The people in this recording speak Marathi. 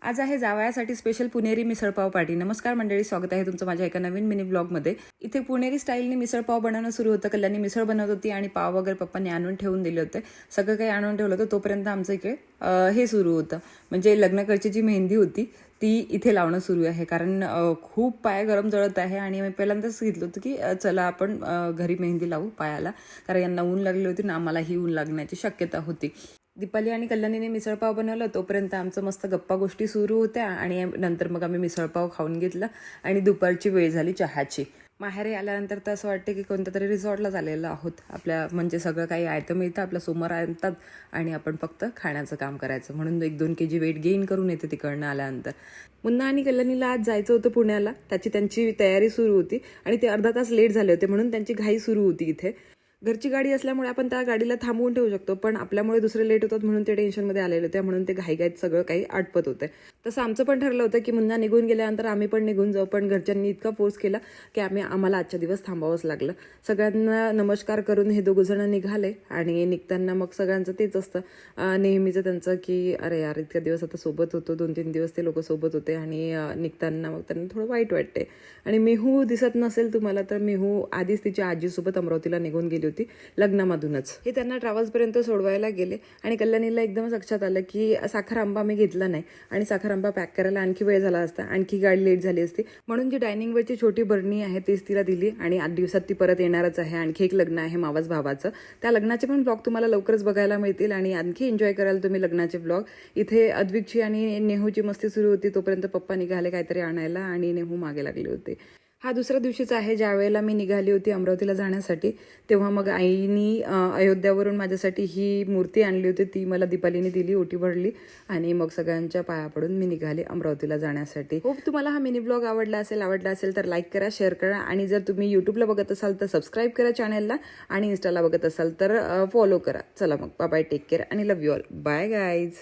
आज आहे जावयासाठी स्पेशल पुणेरी मिसळपाव पार्टी। नमस्कार मंडळी, स्वागत आहे तुमचं माझ्या एका नवीन मिनी ब्लॉगमध्ये। इथे पुणेरी स्टाईलने मिसळपाव बनवणं सुरू होतं। कल्याणी मिसळ बनवत होती आणि पाव वगैरे पप्पांनी आणून ठेवून दिले होते। सगळं काही आणून ठेवलं होतं तोपर्यंत आमचं इकडे हे सुरू होतं, म्हणजे लग्नाकडची जी मेहंदी होती ती इथे लावणं सुरू आहे। कारण खूप पाय गरम जळत आहे आणि मी पहिल्यांदाच घेतलं होतं की चला आपण घरी मेहंदी लावू पायाला, कारण यांना ऊन लागली होती ना आम्हालाही ऊन लागण्याची शक्यता होती। दीपाली आणि कल्याणीने मिसळपाव बनवलं तोपर्यंत आमचं मस्त गप्पा गोष्टी सुरू होत्या आणि नंतर मग आम्ही मिसळपाव खाऊन घेतला आणि दुपारची वेळ झाली चहाची। माहेरी आल्यानंतर तर असं वाटतं की कोणत्या तरी रिसॉर्टला झालेलं आहोत। आपल्या म्हणजे सगळं काही आयतं मिळतं, आपल्या समोर आणतात आणि आपण फक्त खाण्याचं काम करायचं। म्हणून 1-2 kg वेट गेन करून येते तिकडनं आल्यानंतर। मुन्ना आणि कल्याणीला आज जायचं होतं पुण्याला, त्यांची तयारी सुरू होती आणि ते अर्धा तास लेट झाले होते, म्हणून त्यांची घाई सुरू होती इथे। घरची गाडी असल्यामुळे आपण त्या गाडीला थांबवून ठेवू शकतो, पण आपल्यामुळे दुसरे लेट होतात म्हणून ते टेन्शनमध्ये आलेले होते, म्हणून ते घाईघाईत सगळं काही आटपत होते। तसं आमचं पण ठरलं होतं की मुन्ना निघून गेल्यानंतर आम्ही पण निघून जाऊ, पण घरच्यांनी इतका फोर्स केला की आम्हाला आजच्या दिवस थांबावंच लागलं। सगळ्यांना नमस्कार करून हे दोघं जण निघाले आणि निघताना मग सगळ्यांचं तेच असतं नेहमीचं त्यांचं की अरे यार इतक्या दिवस आता सोबत होतो, 2-3 दिवस ते लोक सोबत होते आणि निघताना मग त्यांना थोडं वाईट वाटते। आणि मेहू दिसत नसेल तुम्हाला तर मेहू आधीच तिच्या आजीसोबत अमरावतीला निघून गेली होती लग्नामधूनच। हे त्यांना ट्रॅव्हल्सपर्यंत सोडवायला गेले आणि कल्याणीला एकदमच लक्षात आलं की साखर आंबा मी घेतला नाही आणि साखर आंबा पॅक करायला आणखी वेळ झाला असता, आणखी गाडी लेट झाली असती, म्हणून जी डायनिंगवरची छोटी बरणी आहे तीच तिला दिली आणि 8 दिवसात ती परत येणारच आहे। आणखी एक लग्न आहे मावस भावाचं, त्या लग्नाचे पण ब्लॉग तुम्हाला लवकरच बघायला मिळतील आणि आणखी एन्जॉय कराल तुम्ही लग्नाचे ब्लॉग। इथे अद्विकची आणि नेहूची मस्ती सुरू होती, तोपर्यंत पप्पा निघाले काहीतरी आणायला आणि नेहू मागे लागले होते। हा दुसऱ्या दिवशीचा आहे ज्या वेळेला मी निघाली होती अमरावतीला जाण्यासाठी। तेव्हा मग आईनी अयोध्यावरून माझ्यासाठी ही मूर्ती आणली होती, ती मला दीपालीने दिली, ओटी भरली आणि मग सगळ्यांच्या पाया पडून मी निघाले अमरावतीला जाण्यासाठी। होप तुम्हाला हा मिनी ब्लॉग आवडला असेल तर लाईक करा, शेअर करा आणि जर तुम्ही यूट्यूबला बघत असाल तर सबस्क्राईब करा चॅनलला आणि इन्स्टाला बघत असाल तर फॉलो करा। चला मग बाय बाय, टेक केअर आणि love you all, bye guys.